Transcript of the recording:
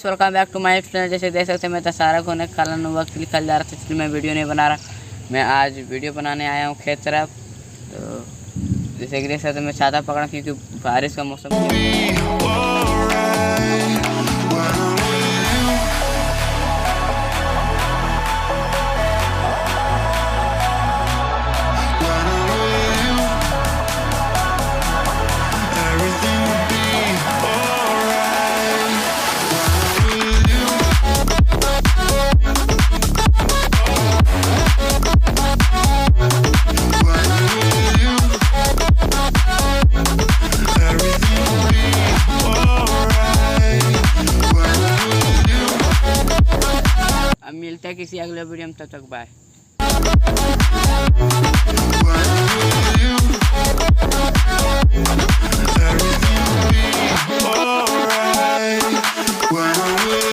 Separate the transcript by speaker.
Speaker 1: Guys, welcome back to my channel. जैसे देख सकते हैं मैं सारा खोने खालन वक्त निकल जा रहा था, इसलिए मैं वीडियो नहीं बना रहा। मैं आज वीडियो बनाने आया हूँ खेत तरफ। तो जैसे कि देख सकते हैं मैं छाता पकड़ा क्योंकि बारिश का मौसम मिलता है किसी अगले वीडियो में। तब तक बाय।